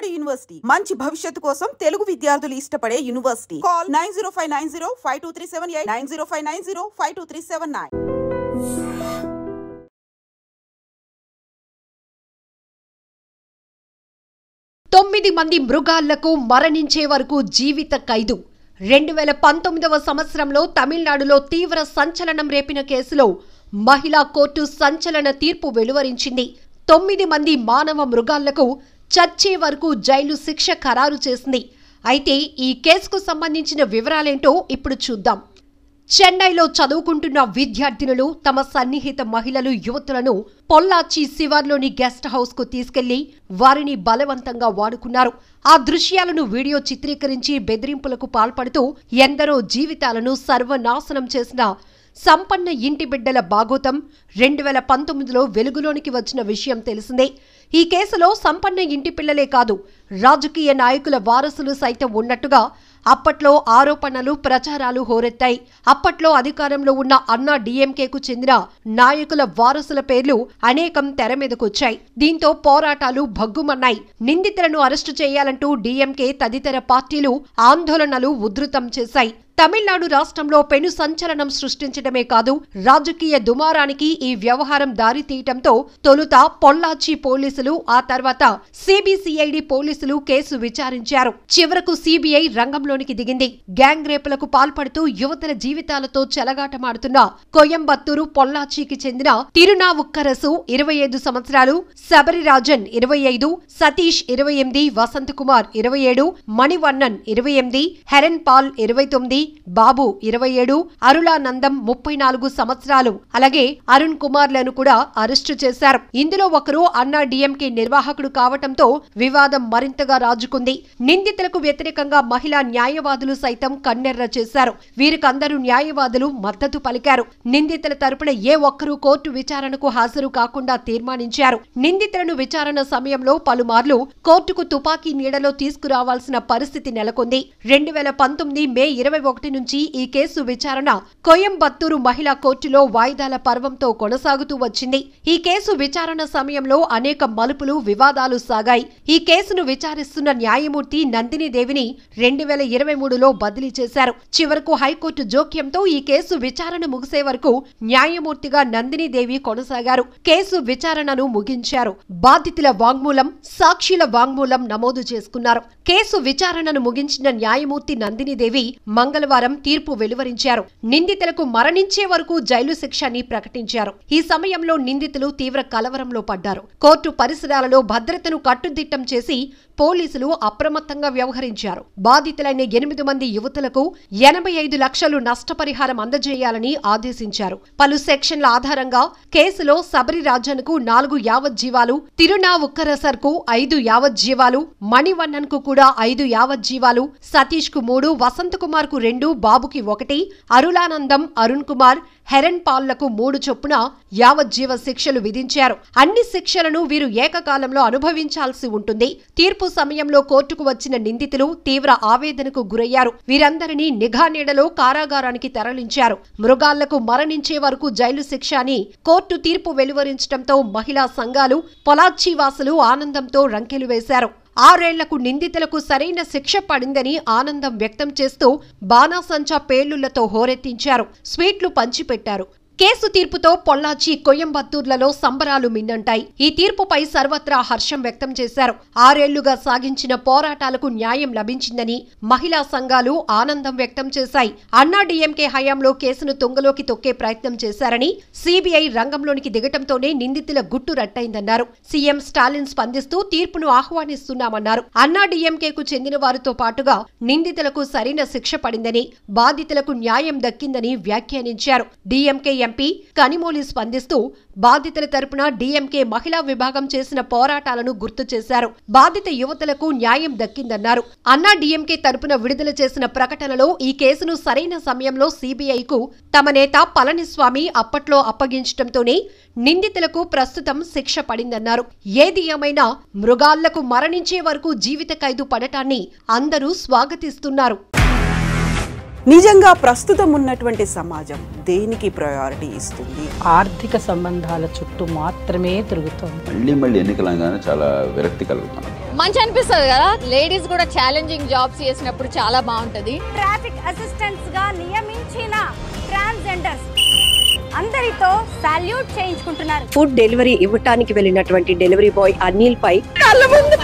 ఉమ్మడి యూనివర్సిటీ మంచి భవిష్యత్తు కోసం తెలుగు విద్యార్థులు ఇష్టపడే యూనివర్సిటీ. కాల్ 9059052378 9059052379. 9 మంది మృగాళ్లకు మరణించే వరకు జీవిత ఖైదు. 2019వ సంవత్సరంలో తమిళనాడులో తీవ్ర సంచలనం రేపిన కేసులో మహిళా కోర్టు సంచలన తీర్పు వెలువరించింది. 9 మంది మానవ మృగాళ్లకు చచ్చే వరకు జైలు శిక్ష ఖరారు చేసింది. అయితే ఈ కేసుకు సంబంధించిన వివరాలేంటో ఇప్పుడు చూద్దాం. చెన్నైలో చదువుకుంటున్న విద్యార్థినులు తమ సన్నిహిత మహిళలు యువతులను పొల్లాచి శివార్లోని గెస్ట్ హౌస్ కు తీసుకెళ్లి వారిని బలవంతంగా వాడుకున్నారు. ఆ దృశ్యాలను వీడియో చిత్రీకరించి బెదిరింపులకు పాల్పడుతూ ఎందరో జీవితాలను సర్వనాశనం చేసిన సంపన్న ఇంటి బిడ్డల బాగోతం 2019లో వెలుగులోనికి వచ్చిన విషయం తెలిసిందే. ఈ కేసులో సంపన్న ఇంటి పిల్లలే కాదు, రాజకీయ నాయకుల వారసులు సైతం ఉన్నట్టుగా అప్పట్లో ఆరోపణలు ప్రచారాలు హోరెత్తాయి. అప్పట్లో అధికారంలో ఉన్న అన్నా డీఎంకేకు చెందిన నాయకుల వారసుల పేర్లు అనేకం తెరమీదకొచ్చాయి. దీంతో పోరాటాలు భగ్గుమన్నాయి. నిందితులను అరెస్టు చేయాలంటూ డీఎంకే తదితర పార్టీలు ఆందోళనలు ఉధృతం చేశాయి. తమిళనాడు రాష్ట్రంలో పెను సంచలనం సృష్టించడమే కాదు, రాజకీయ దుమారానికి ఈ వ్యవహారం దారితీయటంతో తొలుత పొల్లాచి పోలీసులు, ఆ తర్వాత సిబిసిఐడి పోలీసులు కేసు విచారించారు. చివరకు సిబిఐ రంగంలోనికి దిగింది. గ్యాంగ్ రేపులకు పాల్పడుతూ యువతల జీవితాలతో చెలగాటమాడుతున్న కోయంబత్తూరు పొల్లాచికి చెందిన తిరునావుక్కరసు 25 సంవత్సరాలు, శబరిరాజన్ 25, సతీష్ 28, వసంతకుమార్ 27, మణివన్నన్ 28, హెరెన్ పాల్ 29, బాబు 27, అరుళానందం 34 సంవత్సరాలు, అలాగే అరుణ్ కుమార్లను కూడా అరెస్టు చేశారు. ఇందులో ఒకరు అన్నా డీఎంకే నిర్వాహకుడు కావటంతో వివాదం మరింతగా రాజుకుంది. నిందితులకు వ్యతిరేకంగా మహిళా న్యాయవాదులు సైతం కన్నెర్ర చేశారు. వీరికందరూ న్యాయవాదులు మద్దతు పలికారు. నిందితుల తరపున ఏ ఒక్కరూ కోర్టు విచారణకు హాజరు కాకుండా తీర్మానించారు. నిందితులను విచారణ సమయంలో పలుమార్లు కోర్టుకు తుపాకీ నీడలో తీసుకురావాల్సిన పరిస్థితి నెలకొంది. 2019 మే 21 నుంచి ఈ కేసు విచారణ కోయంబత్తూరు మహిళా కోర్టులో వాయిదాల పర్వంతో కొనసాగుతూ వచ్చింది. ఈ కేసు విచారణ సమయంలో అనేక మలుపులు, వివాదాలు సాగాయి. ఈ కేసును విచారిస్తున్న న్యాయమూర్తి నందినీదేవిని 2023లో బదిలీ చేశారు. చివరకు హైకోర్టు జోక్యంతో ఈ కేసు విచారణ ముగిసే వరకు న్యాయమూర్తిగా నందినీదేవి కొనసాగారు. కేసు విచారణను ముగించారు. బాధితుల వాంగ్మూలం, సాక్షుల వాంగ్మూలం నమోదు చేసుకున్నారు. కేసు విచారణను ముగించిన న్యాయమూర్తి నందినీదేవి మంగళవారం తీర్పు వెలువరించారు. నిందితులకు మరణించే వరకు జైలు శిక్షని ప్రకటించారు. ఈ సమయంలో నిందితులు తీవ్ర కలవరంలో పడ్డారు. కోర్టు పరిసరాలలో భద్రతను కట్టుదిట్టం చేసి పోలీసులు అప్రమత్తంగా వ్యవహరించారు. బాధితులైన 8 మంది యువతులకు 85 లక్షలు నష్టపరిహారం అందజేయాలని ఆదేశించారు. పలు సెక్షన్ల ఆధారంగా కేసులో శబరిరాజన్కు 4 యావజ్జీవాలు, తిరునావుక్కరసర్కు 5 యావజ్జీవాలు, మణివన్నన్ కు కూడా 5 యావజ్జీవాలు, సతీష్ కు 3, వసంతకుమార్ కు 2, బాబుకి 1, అరుళానందం, అరుణ్ కుమార్, హెరెన్ పాల్లకు 3 చొప్పున యావజ్జీవ శిక్షలు విధించారు. అన్ని శిక్షలను వీరు ఏకకాలంలో అనుభవించాల్సి ఉంటుంది. తీర్పు సమయంలో కోర్టుకు వచ్చిన నిందితులు తీవ్ర ఆవేదనకు గురయ్యారు. వీరందరినీ నిఘా నీడలో కారాగారానికి తరలించారు. మృగాళ్లకు మరణించే వరకు జైలు శిక్ష అని కోర్టు తీర్పు వెలువరించడంతో మహిళా సంఘాలు, పొలాచి వాసులు ఆనందంతో రంకెలు వేశారు. 6 ఏళ్లకు నిందితులకు సరైన శిక్ష పడిందని ఆనందం వ్యక్తం చేస్తూ బాణాసంచా పేలుళ్లతో హోరెత్తించారు. స్వీట్లు పంచిపెట్టారు. కేసు తీర్పుతో పొల్లాచి, కోయంబత్తూర్లలో సంబరాలు మిన్నంటాయి. ఈ తీర్పుపై సర్వత్రా హర్షం వ్యక్తం చేశారు. 6 ఏళ్లుగా సాగించిన పోరాటాలకు న్యాయం లభించిందని మహిళా సంఘాలు ఆనందం వ్యక్తం చేశాయి. అన్నా డీఎంకే హయాంలో కేసును తుంగలోకి తొక్కే ప్రయత్నం చేశారని, సిబిఐ రంగంలోనికి దిగటంతోనే నిందితుల గుట్టు రట్టయిందన్నారు. సీఎం స్టాలిన్ స్పందిస్తూ తీర్పును ఆహ్వానిస్తున్నామన్నారు. అన్నా డీఎంకేకు చెందిన వారితో పాటుగా నిందితులకు సరైన శిక్ష పడిందని, బాధితులకు న్యాయం దక్కిందని వ్యాఖ్యానించారు. డీఎంకే ఎంపీ కనిమోలి స్పందిస్తూ బాధితుల తరపున డీఎంకే మహిళా విభాగం చేసిన పోరాటాలను గుర్తు చేశారు. బాధిత యువతులకు న్యాయం దక్కిందన్నారు. అన్నా డీఎంకే తరపున విడుదల చేసిన ప్రకటనలో ఈ కేసును సరైన సమయంలో సిబిఐకు తమ నేత పళనిస్వామి అప్పట్లో అప్పగించడంతోనే నిందితులకు ప్రస్తుతం శిక్ష పడిందన్నారు. ఏది ఏమైనా మృగాళ్లకు మరణించే వరకు జీవిత ఖైదు పడటాన్ని అందరూ స్వాగతిస్తున్నారు. నిజంగా ప్రస్తుతం ఉన్నటువంటి సమాజం దేనికి ప్రయారిటీ ఇస్తుంది? ఆర్థిక సంబంధాల చుట్టూ మాత్రమే తిరుగుతోంది. మళ్ళీ ఎన్నికలంగానే చాలా విరక్తి కలుగుతున్నాం. మంచి అనిపిస్తుంది కదా. లేడీస్ కూడా ఛాలెంజింగ్ జాబ్స్ చేసినప్పుడు చాలా బాగుంటది. ట్రాఫిక్ అసిస్టెంట్స్ గా నియమించిన ట్రాన్స్జెండర్స్ అందరితో సాల్యూట్ చేయించుకుంటున్నారు. ఫుడ్ డెలివరీ ఇవ్వటానికి వెళ్ళినటువంటి డెలివరీ బాయ్ అనిల్ పై కళ్ళ ముందు